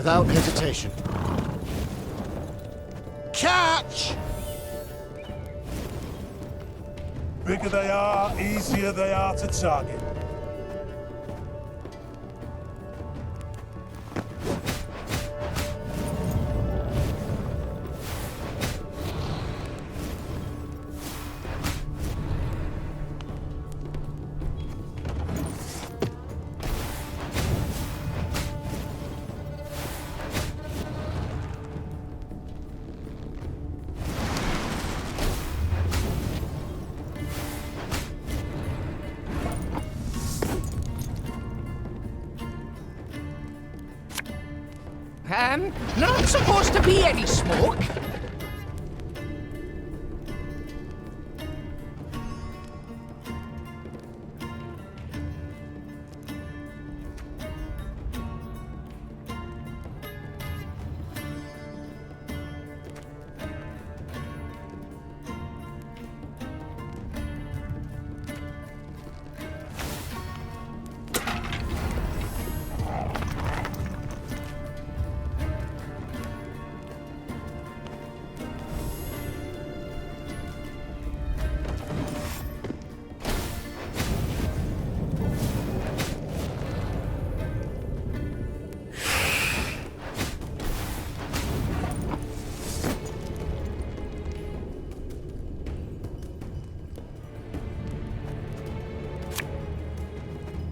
without hesitation. Catch! Bigger they are, easier they are to target. Not supposed to be any smoke.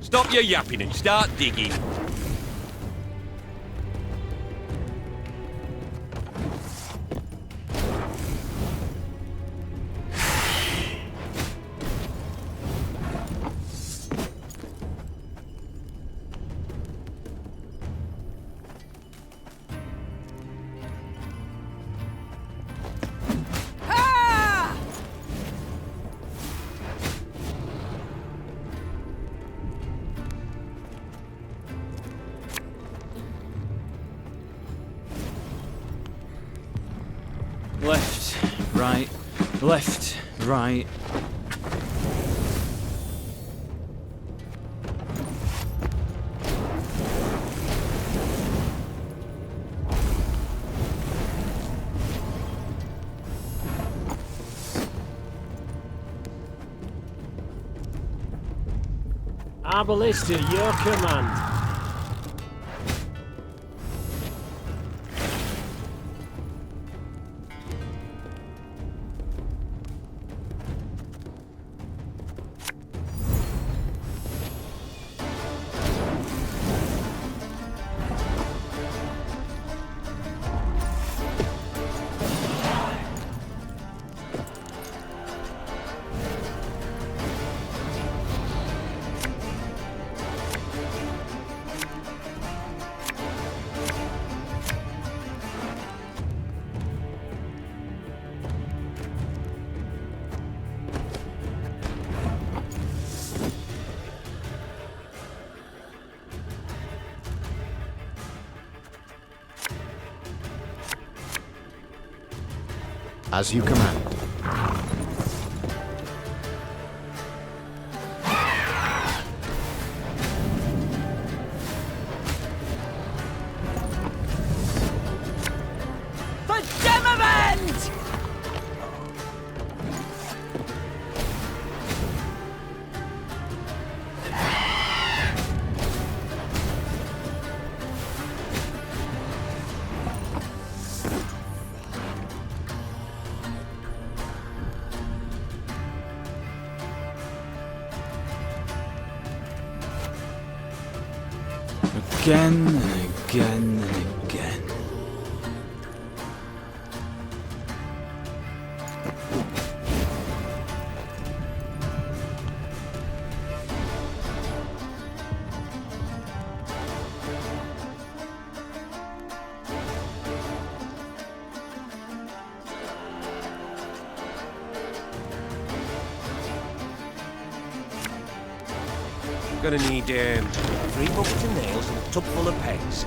Stop your yapping and start digging. Left, right, left, right. Our ballista, your command. As you command. For Demavent! Again and again and again. Gonna need 3 buckets of nails and a tub full of pegs.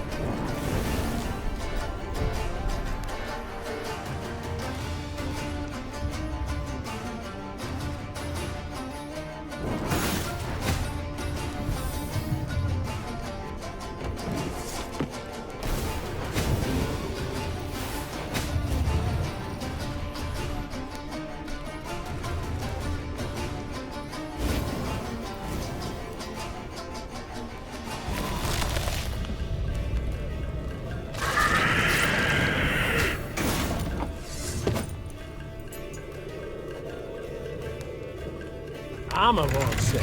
armor won't say.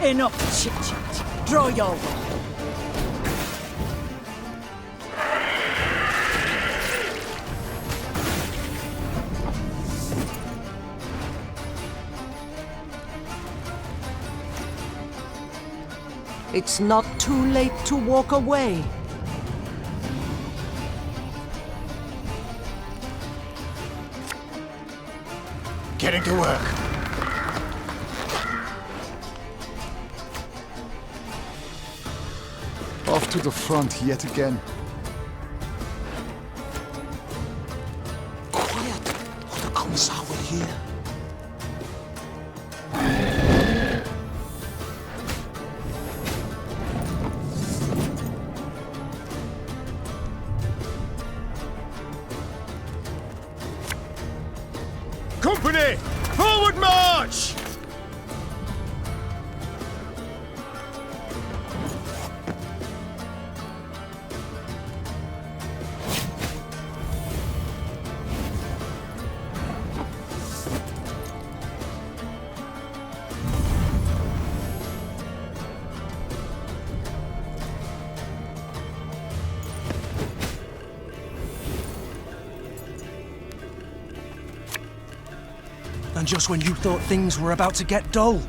Enough chit-chat. Draw your weapon. It's not too late to walk away. Getting to work. Off to the front yet again. Quiet, or the Commissar will hear. Company! Forward march! And just when you thought things were about to get dull.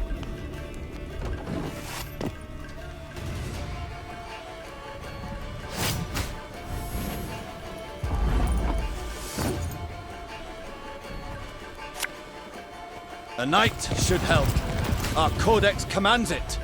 A knight should help. Our codex commands it.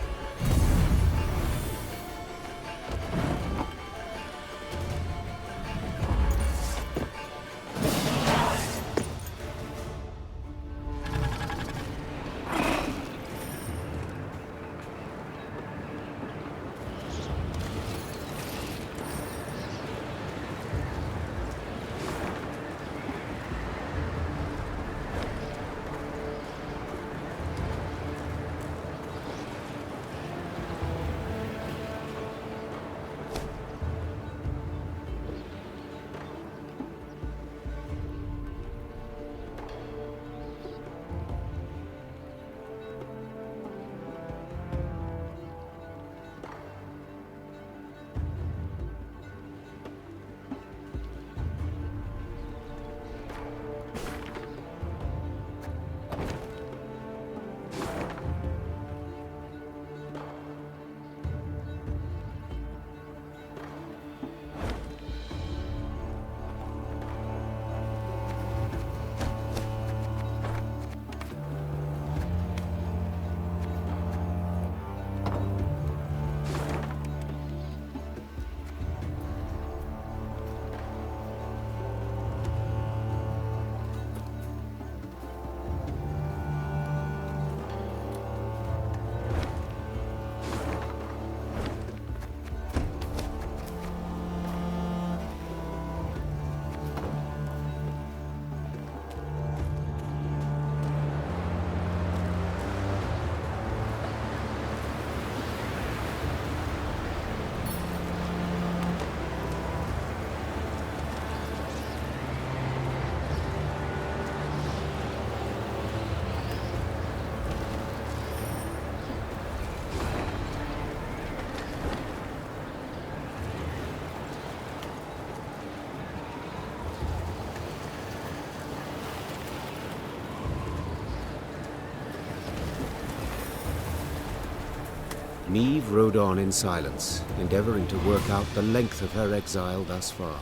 Meve rode on in silence, endeavoring to work out the length of her exile thus far.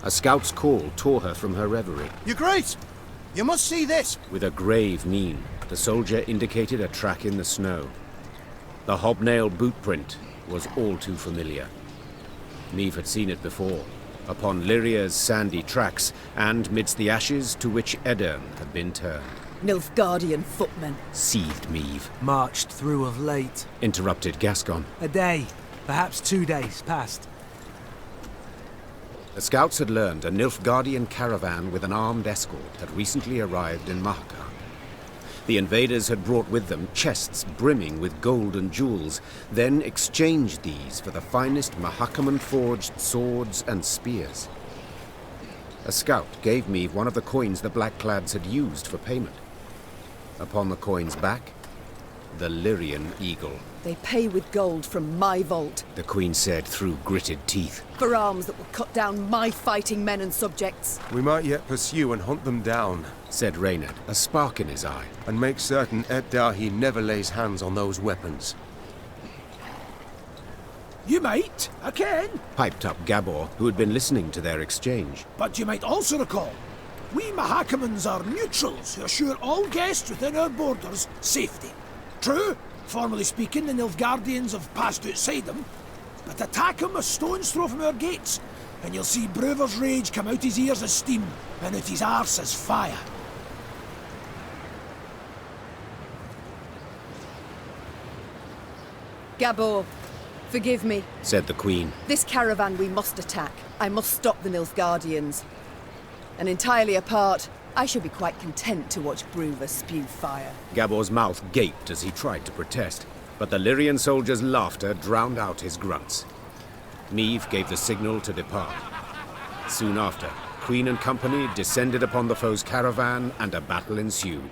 A scout's call tore her from her reverie. Your Grace! You must see this! With a grave mien, the soldier indicated a track in the snow. The hobnail boot print was all too familiar. Meve had seen it before, upon Lyria's sandy tracks, and midst the ashes to which Edern had been turned. Nilfgaardian footmen. Seethed Meve. Marched through of late. Interrupted Gascon. A day, perhaps 2 days past. The scouts had learned a Nilfgaardian caravan with an armed escort had recently arrived in Mahaka. The invaders had brought with them chests brimming with gold and jewels, then exchanged these for the finest Mahakaman-forged swords and spears. A scout gave Meve one of the coins the Blackclads had used for payment. Upon the coin's back, the Lyrian eagle. They pay with gold from my vault, The Queen said through gritted teeth. for arms that will cut down my fighting men and subjects. We might yet pursue and hunt them down, Said Reynard, a spark in his eye. and make certain Eddahi never lays hands on those weapons. You might, I can. Piped up Gabor, who had been listening to their exchange. But you might also recall, we Mahakamans are neutrals who assure all guests within our borders safety. True, formally speaking, the Nilfgaardians have passed outside them, but attack him a stone's throw from our gates, and you'll see Brewer's rage come out his ears as steam, and out his arse as fire. Gabor, forgive me. Said the Queen. This caravan we must attack. I must stop the Nilfgaardians. And entirely apart, I shall be quite content to watch Brewer spew fire. Gabor's mouth gaped as he tried to protest, but the Lyrian soldier's laughter drowned out his grunts. Meve gave the signal to depart. Soon after, Queen and company descended upon the foe's caravan, and a battle ensued.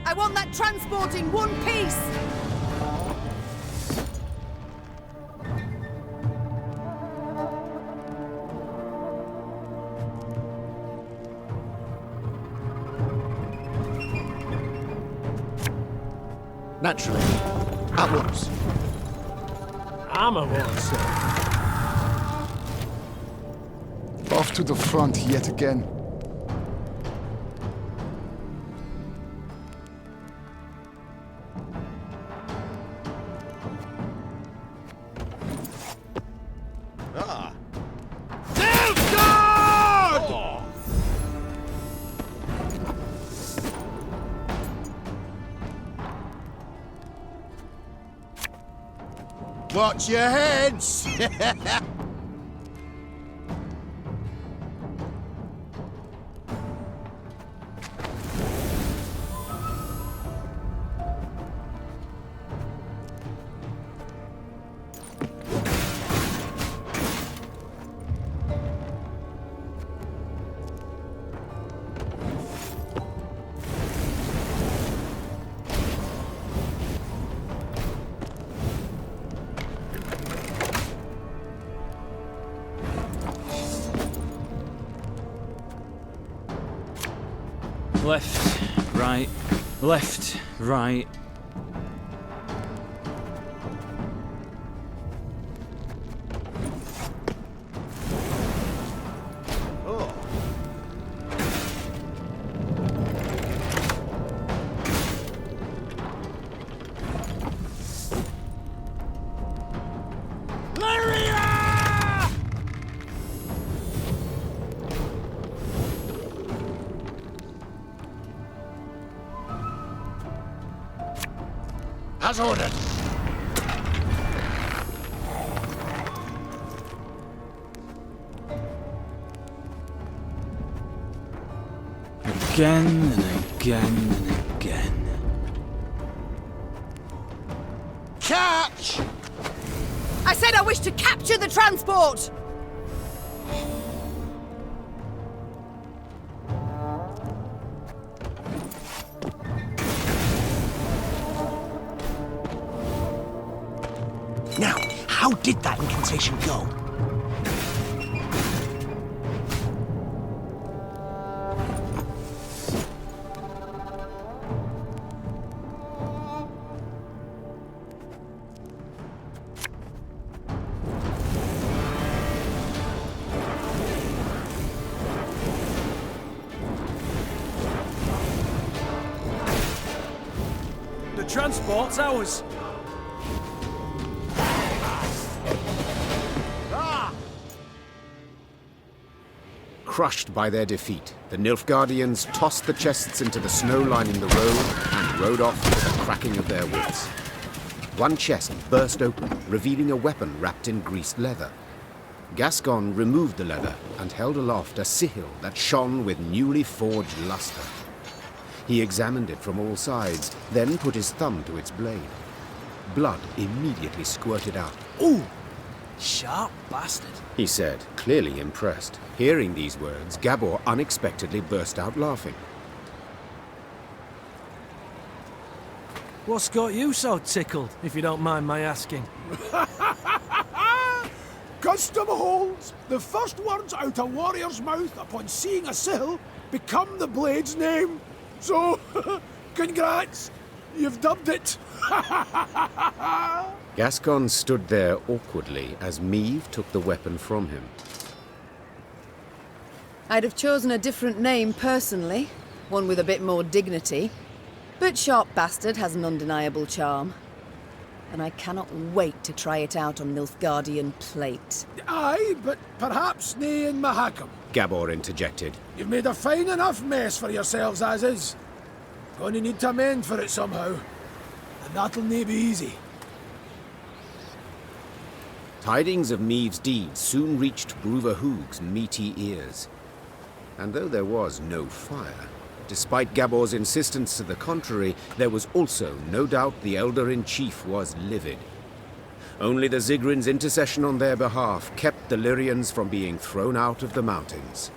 I want that transport in one piece! Naturally. At once. I'm a one, sir. Off to the front yet again. Ah! Watch your heads! Left, right, left, right. As ordered. Again and again and again. Catch! I said I wish to capture the transport! Now, how did that incantation go? The transport's ours. Crushed by their defeat, the Nilfgaardians tossed the chests into the snow lining the road and rode off with a cracking of their whips. One chest burst open, revealing a weapon wrapped in greased leather. Gascon removed the leather and held aloft a sihyl that shone with newly forged luster. He examined it from all sides, then put his thumb to its blade. Blood immediately squirted out. Ooh! Sharp bastard. He said, clearly impressed. Hearing these words, Gabor unexpectedly burst out laughing. What's got you so tickled, if you don't mind my asking? Custom holds. The first words out a warrior's mouth upon seeing a sihyl become the blade's name. So, congrats. You've dubbed it. Gascon stood there awkwardly as Meve took the weapon from him. I'd have chosen a different name personally, one with a bit more dignity. But Sharp Bastard has an undeniable charm. And I cannot wait to try it out on Nilfgaardian plate. Aye, but perhaps nae in Mahakam. Gabor interjected. You've made a fine enough mess for yourselves as is. Gonna need to amend for it somehow. And that'll nae be easy. Tidings of Meve's deeds soon reached Bruverhoog's meaty ears. And though there was no fire, despite Gabor's insistence to the contrary, there was also no doubt the Elder-in-Chief was livid. Only the Zigrin's intercession on their behalf kept the Lyrians from being thrown out of the mountains.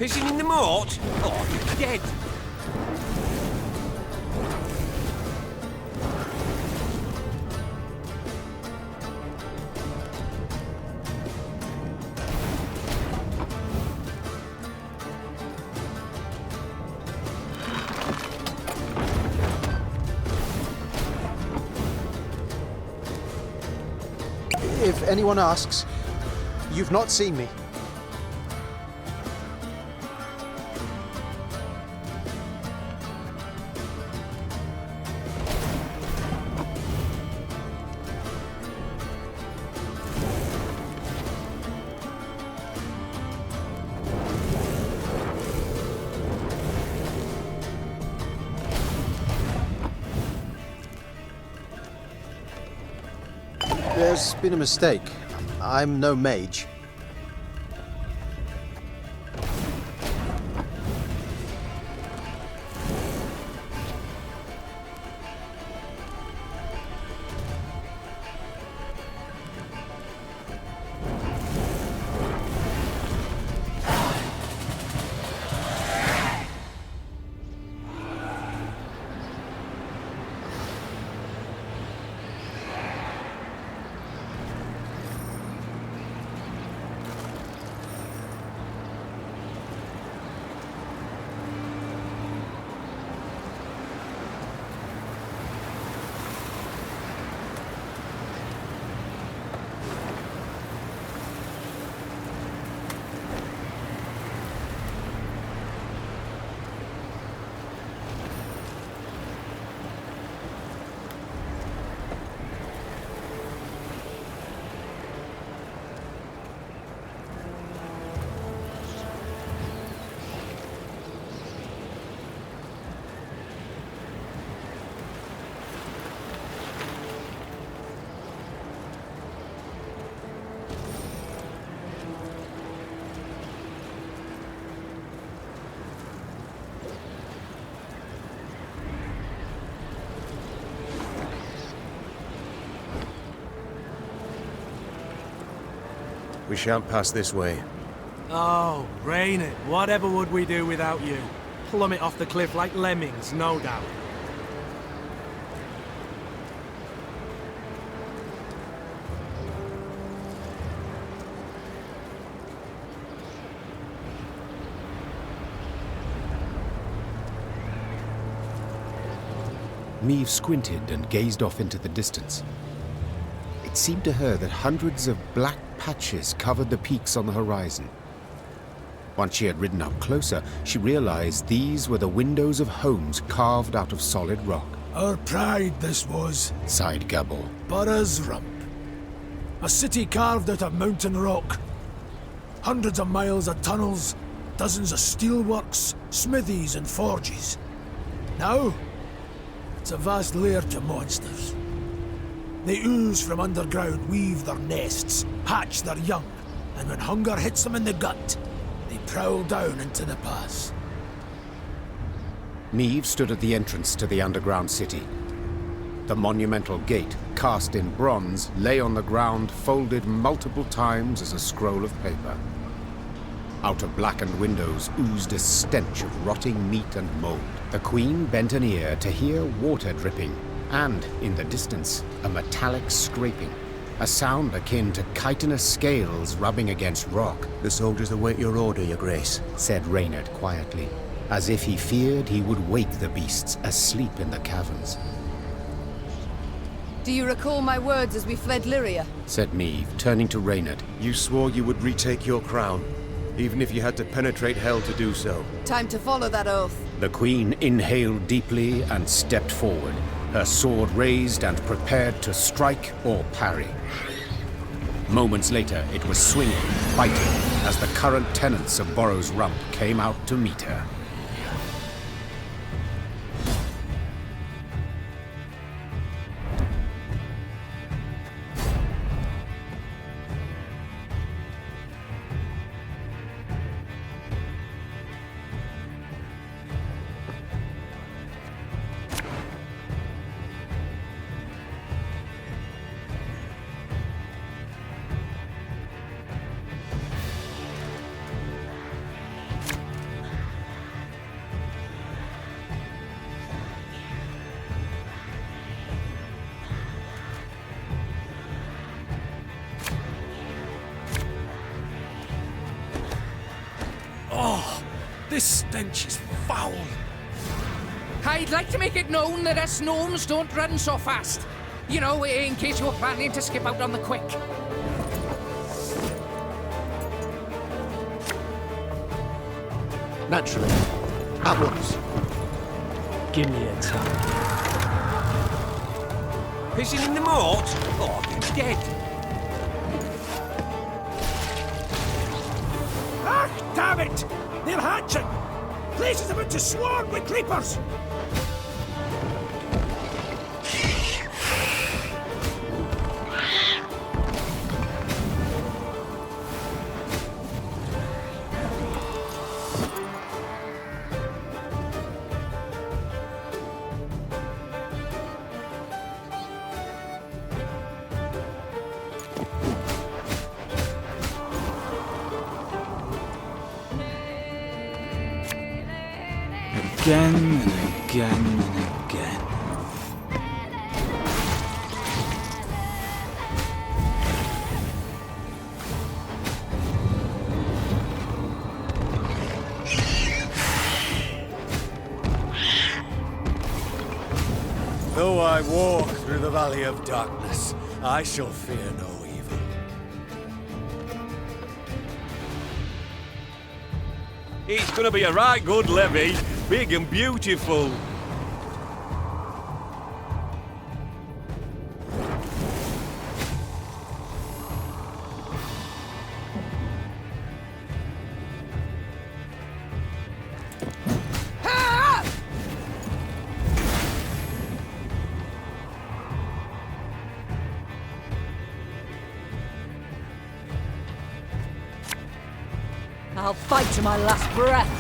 Pissing in the mort? Oh, you're dead. If anyone asks, you've not seen me. There's been a mistake. I'm no mage. We shan't pass this way. Oh, rain it. Whatever would we do without you? Plummet off the cliff like lemmings, no doubt. Meve squinted and gazed off into the distance. It seemed to her that hundreds of black patches covered the peaks on the horizon. Once she had ridden up closer, she realized these were the windows of homes carved out of solid rock. Our pride this was, sighed Gabor. Burra's Rump. A city carved out of mountain rock. Hundreds of miles of tunnels, dozens of steelworks, smithies and forges. Now, it's a vast lair to monsters. They ooze from underground, weave their nests, hatch their young, and when hunger hits them in the gut, they prowl down into the pass. Meve stood at the entrance to the underground city. The monumental gate, cast in bronze, lay on the ground, folded multiple times as a scroll of paper. Out of blackened windows oozed a stench of rotting meat and mold. The Queen bent an ear to hear water dripping, and, in the distance, a metallic scraping. A sound akin to chitinous scales rubbing against rock. The soldiers await your order, Your Grace, said Reynard quietly, as if he feared he would wake the beasts asleep in the caverns. Do you recall my words as we fled Lyria? Said Meve, turning to Reynard. You swore you would retake your crown, even if you had to penetrate hell to do so. Time to follow that oath. The Queen inhaled deeply and stepped forward, her sword raised and prepared to strike or parry. Moments later, it was swinging, fighting, as the current tenants of Burra's Rump came out to meet her. This stench is foul. I'd like to make it known that us gnomes don't run so fast. You know, in case you were planning to skip out on the quick. Naturally. At once. Give me a time. Pissing in the moat? Oh, you're dead. Ah, damn it! They're hatching! Place is about to swarm with creepers! Again and again and again. Though I walk through the valley of darkness, I shall fear no evil. It's gonna be a right good levy. Big and beautiful. I'll fight to my last breath.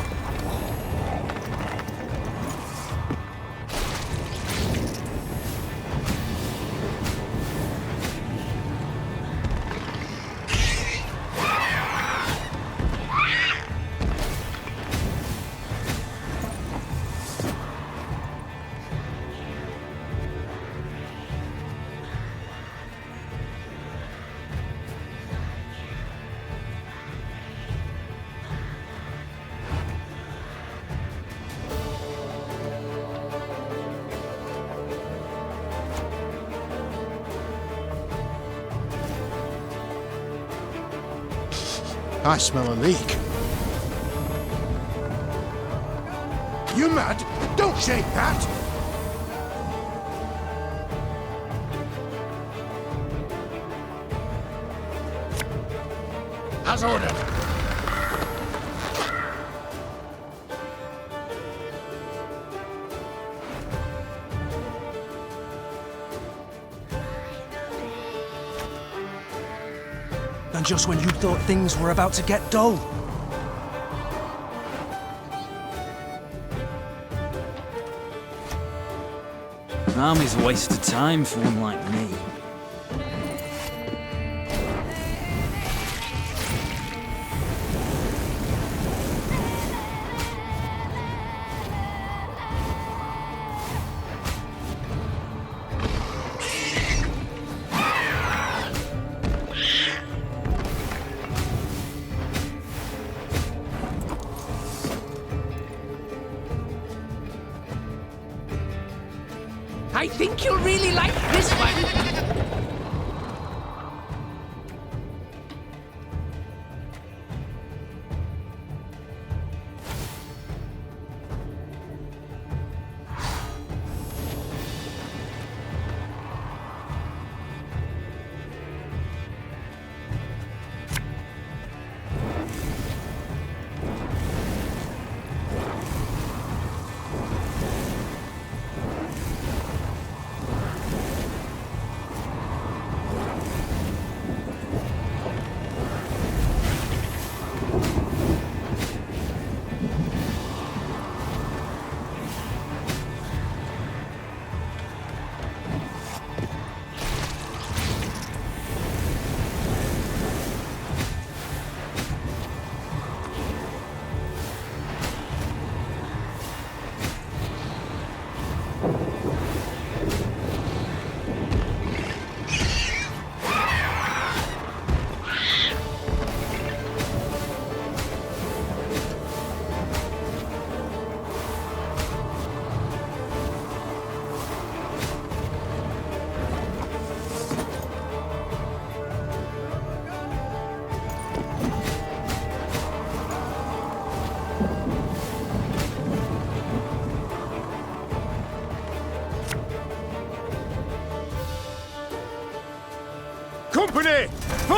I smell a leak. You mad? Don't shake that! As ordered. And just when you thought things were about to get dull. An army's a waste of time for one like me. I think you'll really like this one.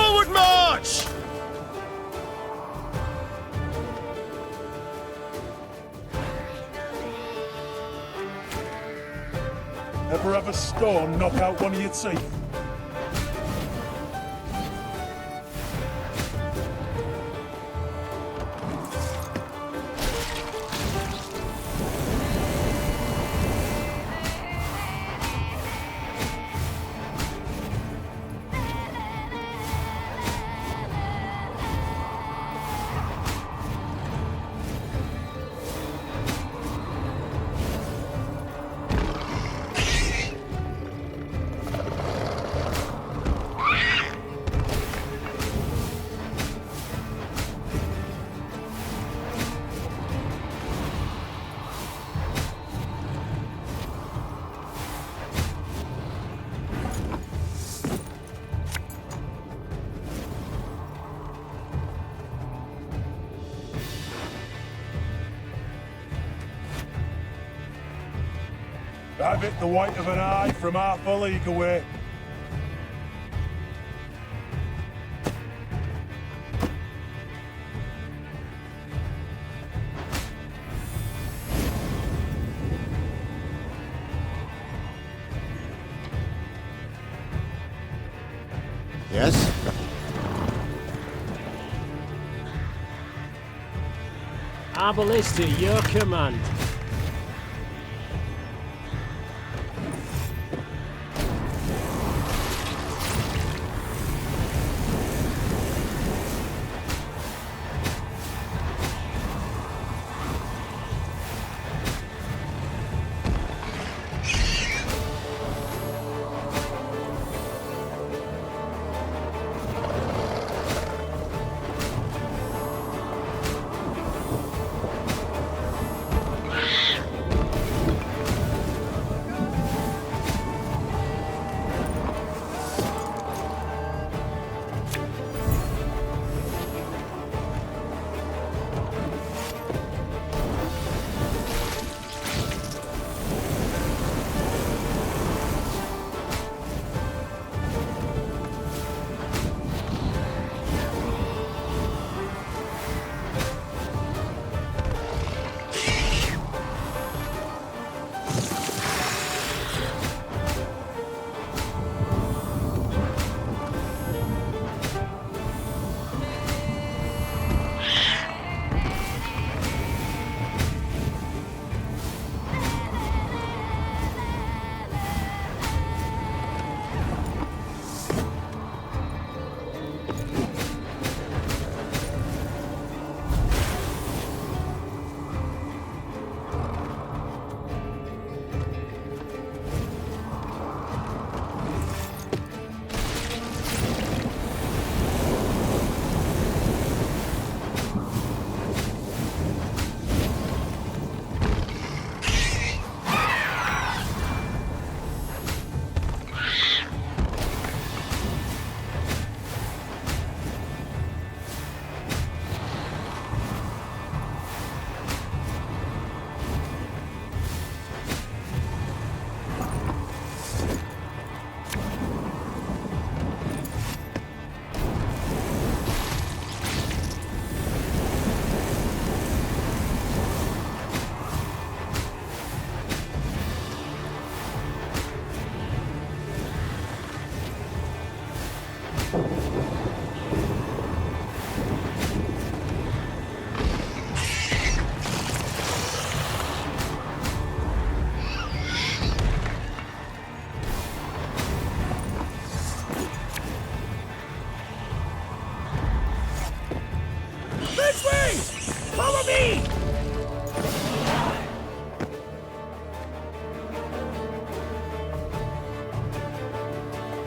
Forward march! Ever have a storm knock out one of your teeth? Have it the white of an eye from half a league away. Yes? Our ballista, your command.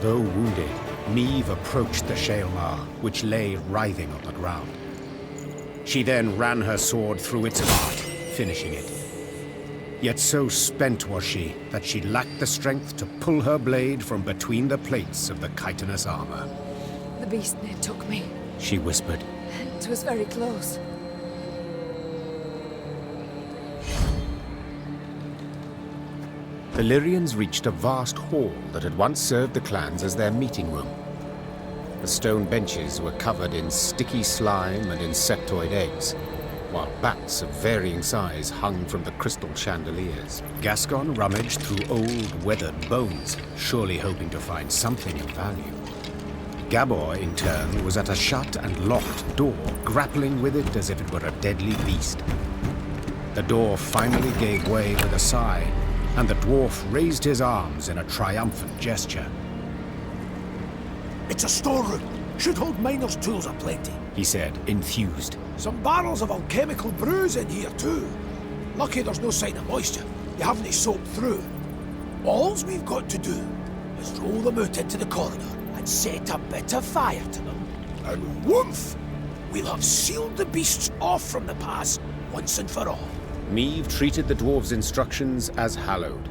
Though wounded, Meve approached the Shaelmar, which lay writhing on the ground. She then ran her sword through its heart, finishing it. Yet so spent was she that she lacked the strength to pull her blade from between the plates of the chitinous armor. The beast near took me. She whispered. It was very close. The Lyrians reached a vast hall that had once served the clans as their meeting room. The stone benches were covered in sticky slime and insectoid eggs, while bats of varying size hung from the crystal chandeliers. Gascon rummaged through old, weathered bones, surely hoping to find something of value. Gabor, in turn, was at a shut and locked door, grappling with it as if it were a deadly beast. The door finally gave way with a sigh, and the dwarf raised his arms in a triumphant gesture. It's a storeroom. Should hold miner's tools aplenty, he said, enthused. Some barrels of alchemical brews in here too. Lucky there's no sign of moisture. You haven't soaked through. Alls we've got to do is roll them out into the corridor and set a bit of fire to them. And woof! We'll have sealed the beasts off from the pass once and for all. Meve treated the dwarves' instructions as hallowed.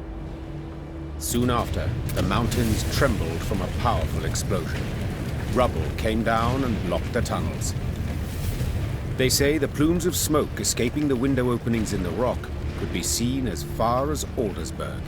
Soon after, the mountains trembled from a powerful explosion. Rubble came down and blocked the tunnels. They say the plumes of smoke escaping the window openings in the rock could be seen as far as Aldersburg.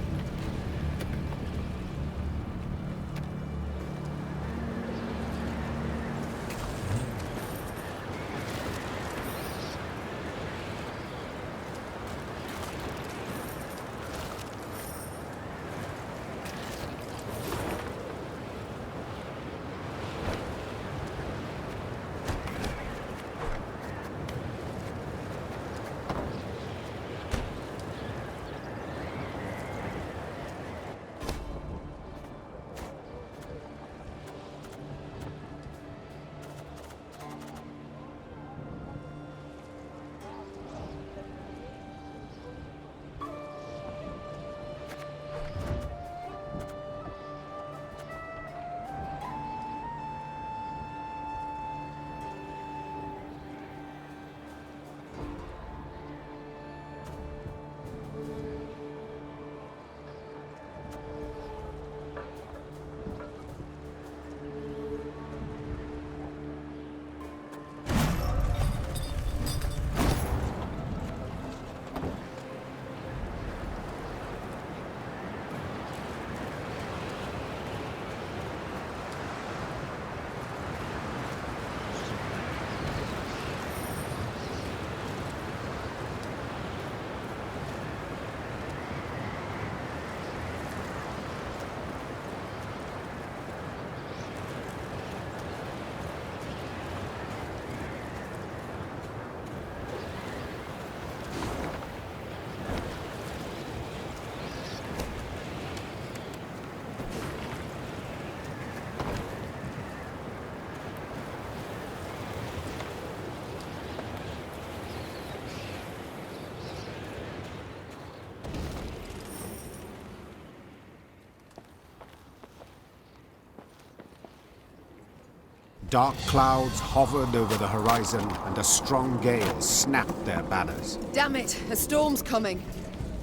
Dark clouds hovered over the horizon, and a strong gale snapped their banners. Damn it, a storm's coming.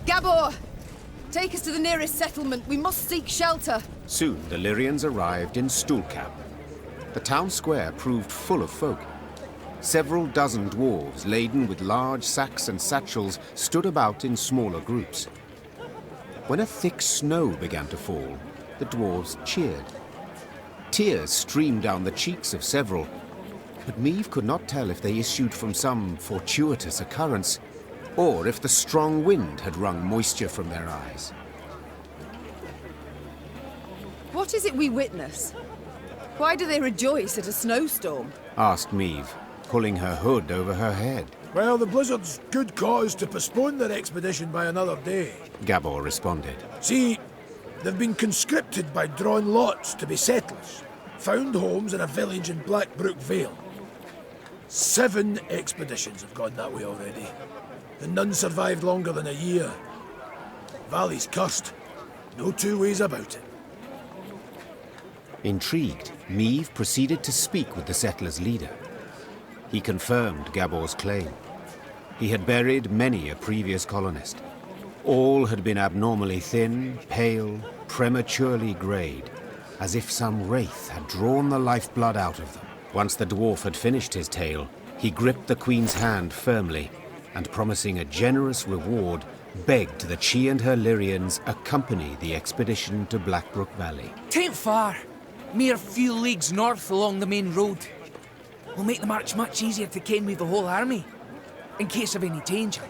Gabor! Take us to the nearest settlement. We must seek shelter. Soon the Lyrians arrived in Stuhlkamp. The town square proved full of folk. Several dozen dwarves, laden with large sacks and satchels, stood about in smaller groups. When a thick snow began to fall, the dwarves cheered. Tears streamed down the cheeks of several, but Meve could not tell if they issued from some fortuitous occurrence, or if the strong wind had wrung moisture from their eyes. What is it we witness? Why do they rejoice at a snowstorm? Asked Meve, pulling her hood over her head. Well, the blizzard's good cause to postpone their expedition by another day, Gabor responded. See, they've been conscripted by drawn lots to be settlers, found homes in a village in Blackbrook Vale. 7 expeditions have gone that way already, and none survived longer than a year. Valley's cursed, no two ways about it. Intrigued, Meve proceeded to speak with the settlers' leader. He confirmed Gabor's claim. He had buried many a previous colonist. All had been abnormally thin, pale, prematurely greyed, as if some wraith had drawn the lifeblood out of them. Once the dwarf had finished his tale, he gripped the Queen's hand firmly, and promising a generous reward, begged that she and her Lyrians accompany the expedition to Blackbrook Valley. Tain't far. Mere few leagues north along the main road. Will make the march much easier to ken with the whole army, in case of any danger.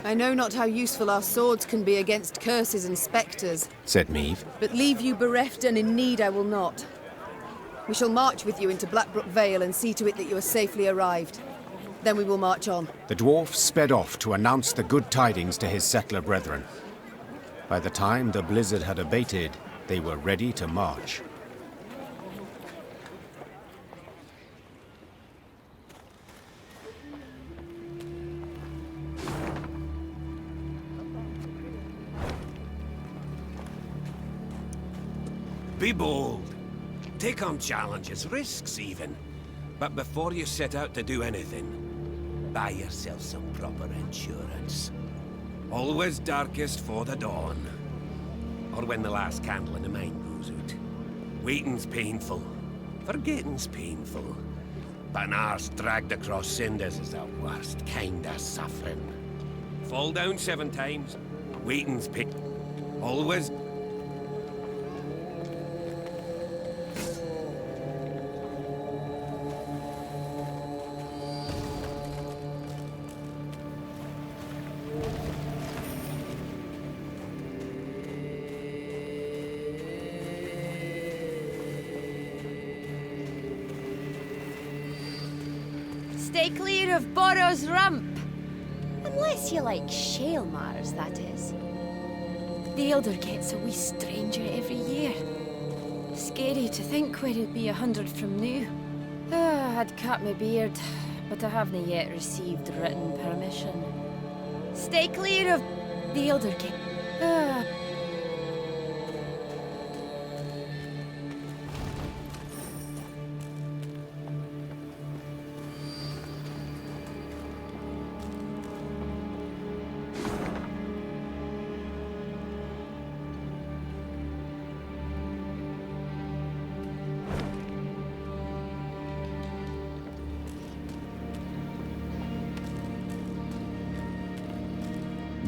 I know not how useful our swords can be against curses and spectres, said Meve. but leave you bereft and in need I will not. We shall march with you into Blackbrook Vale and see to it that you are safely arrived. Then we will march on. The dwarf sped off to announce the good tidings to his settler brethren. By the time the blizzard had abated, they were ready to march. Be bold. Take on challenges, risks even. But before you set out to do anything, buy yourself some proper insurance. Always darkest for the dawn. Or when the last candle in the mine goes out. Waiting's painful. Forgetting's painful. But an arse dragged across cinders is the worst kind of suffering. Fall down 7 times. Waiting's always. Stay clear of Borrow's Rump. Unless you like shale matters, that is. The Elder gets a wee stranger every year. Scary to think where he'll be 100 from now. I'd cut my beard, but I haven't yet received written permission. Stay clear of the Elder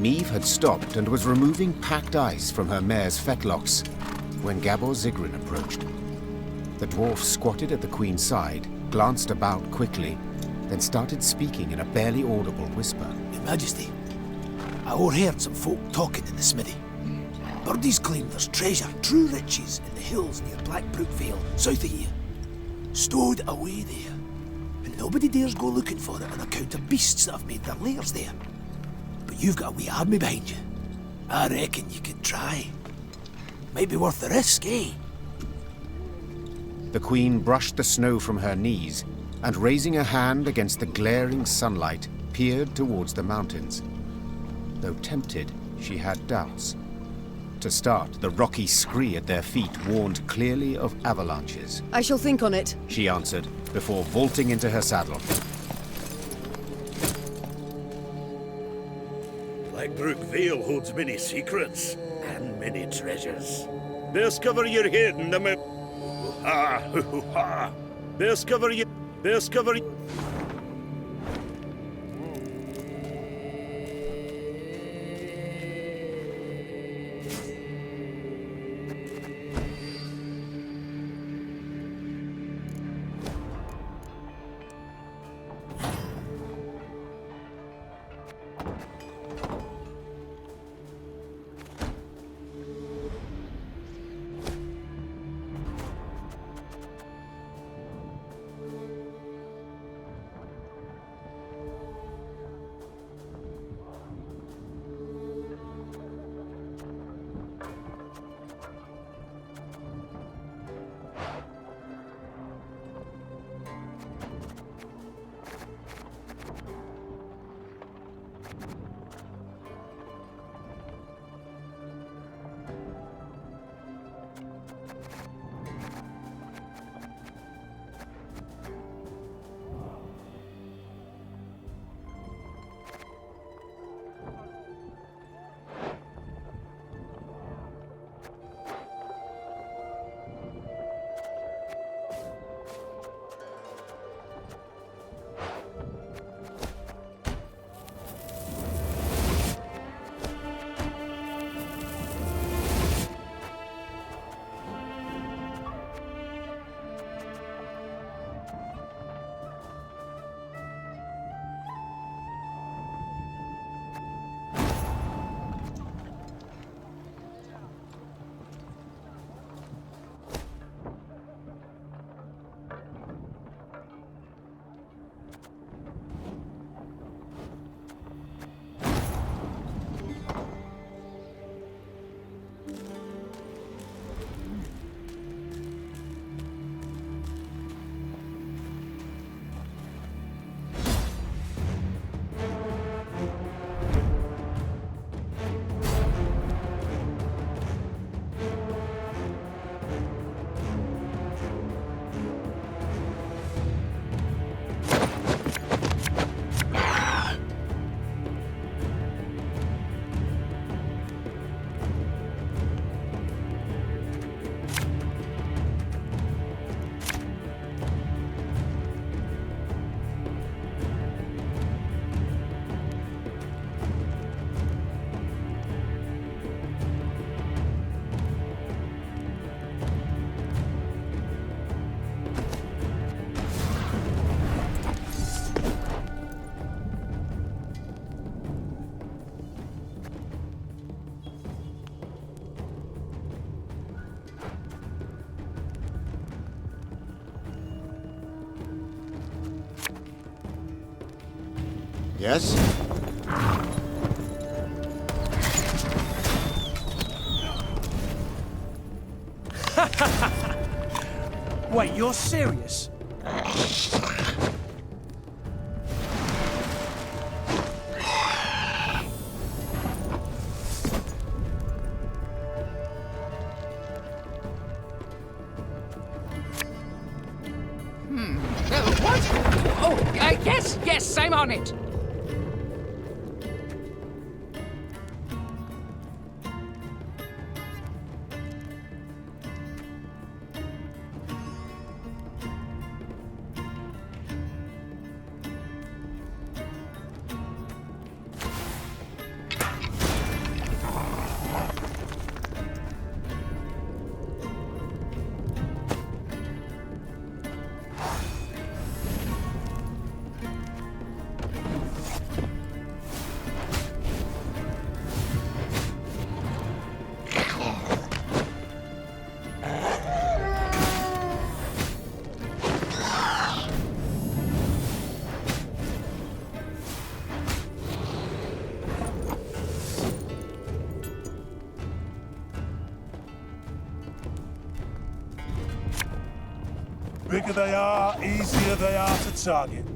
Meve had stopped and was removing packed ice from her mare's fetlocks when Gabor Zigrin approached. The dwarf squatted at the Queen's side, glanced about quickly, then started speaking in a barely audible whisper. Your Majesty, I overheard some folk talking in the smithy. Birdies claim there's treasure, true riches, in the hills near Blackbrook Vale, south of here. Stowed away there. And nobody dares go looking for it on account of beasts that have made their lairs there. But you've got a wee army behind you. I reckon you could try. Might be worth the risk, eh? The Queen brushed the snow from her knees and, raising a hand against the glaring sunlight, peered towards the mountains. Though tempted, she had doubts. To start, the rocky scree at their feet warned clearly of avalanches. I shall think on it, she answered, before vaulting into her saddle. Blackbrook Vale holds many secrets and many treasures. Discover your hidden Discover your Yes? Wait, you're serious? What? Oh, yes, I'm on it. Bigger they are, easier they are to target.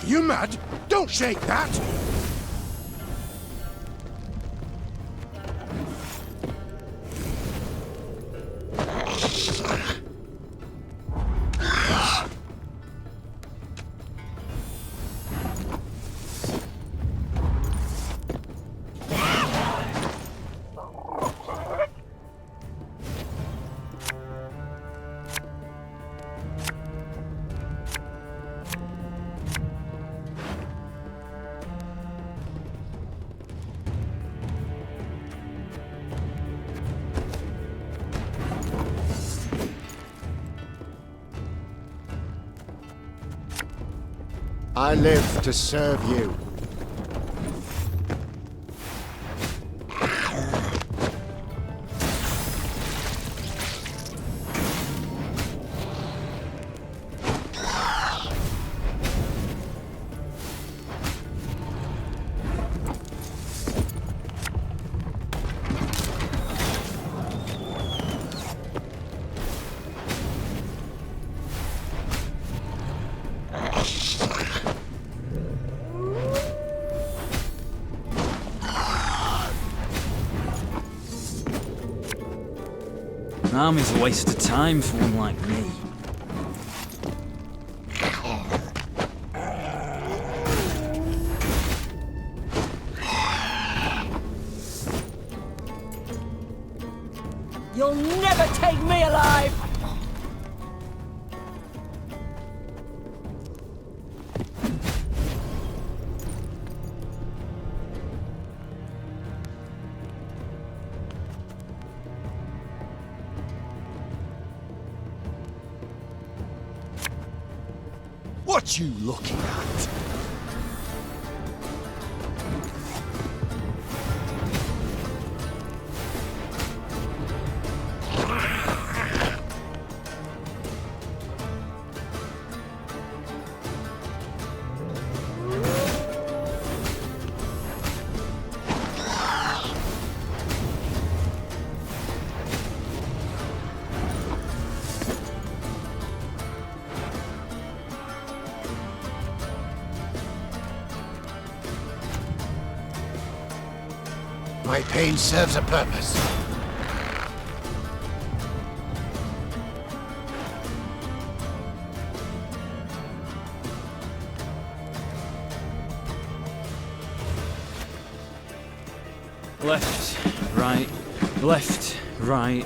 You mad? Don't shake that! I live to serve you. An army's a waste of time for one like me. You'll never take me alive! What you looking at? My pain serves a purpose. Left, right, left, right.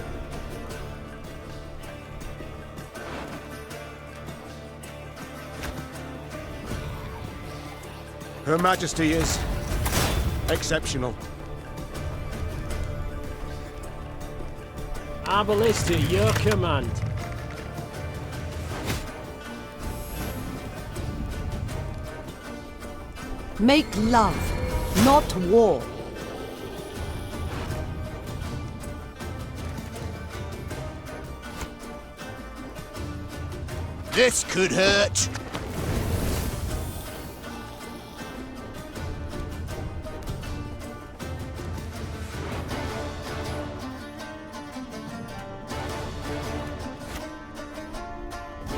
Her Majesty is... Exceptional. Our ballista, your command. Make love, not war. This could hurt.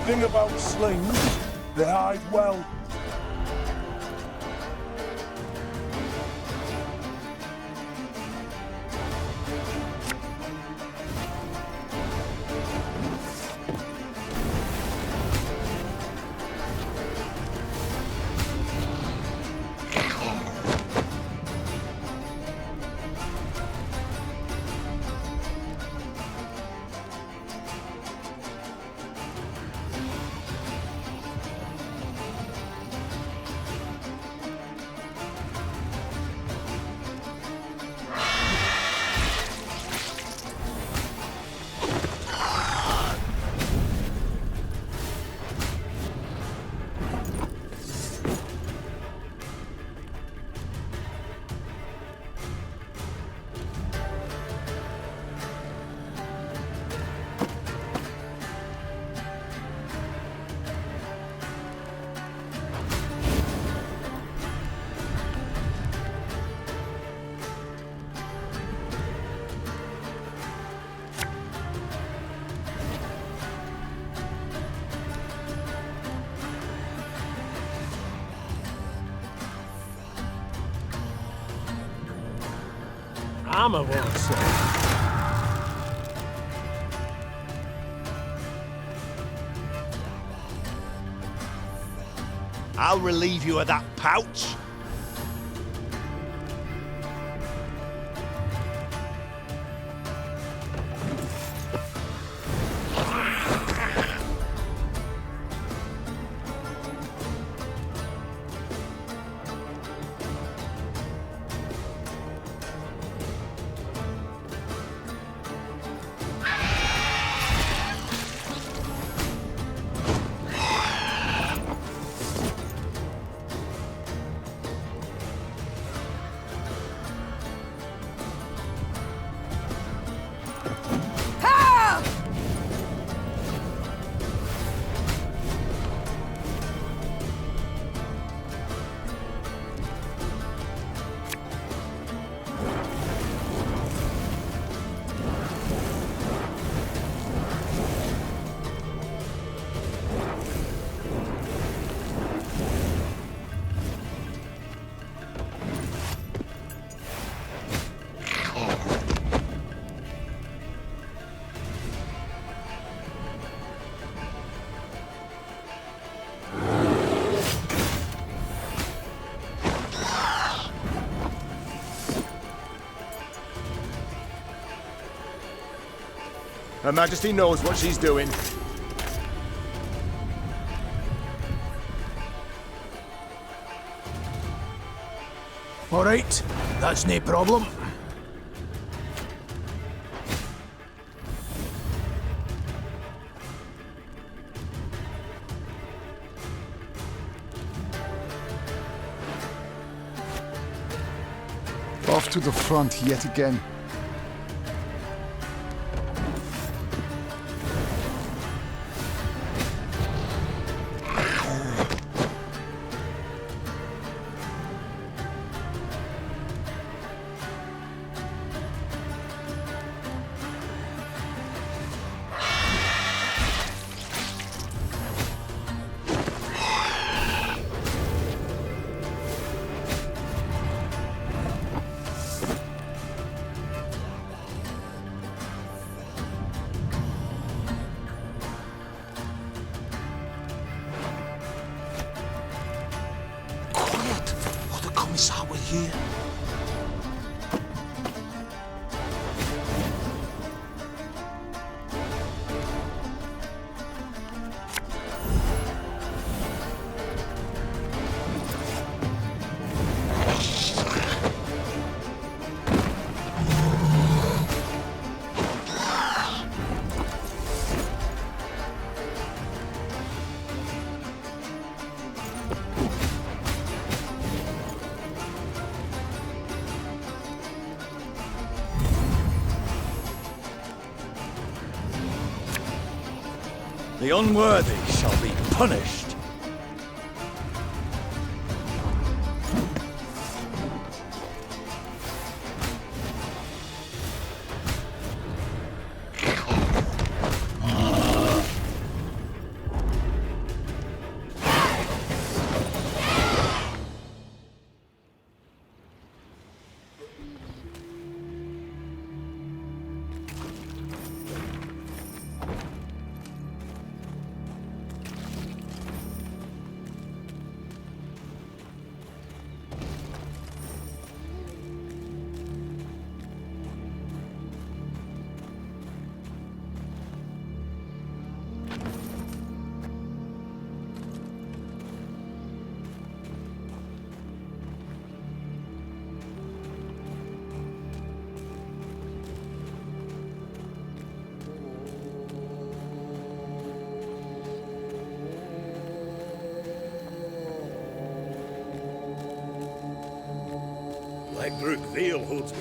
Thing about slings, they hide well. Armor won't save. I'll relieve you of that pouch. Her Majesty knows what she's doing. All right, that's no problem. Off to the front yet again. Here. The unworthy shall be punished. Blackbrook Vale holds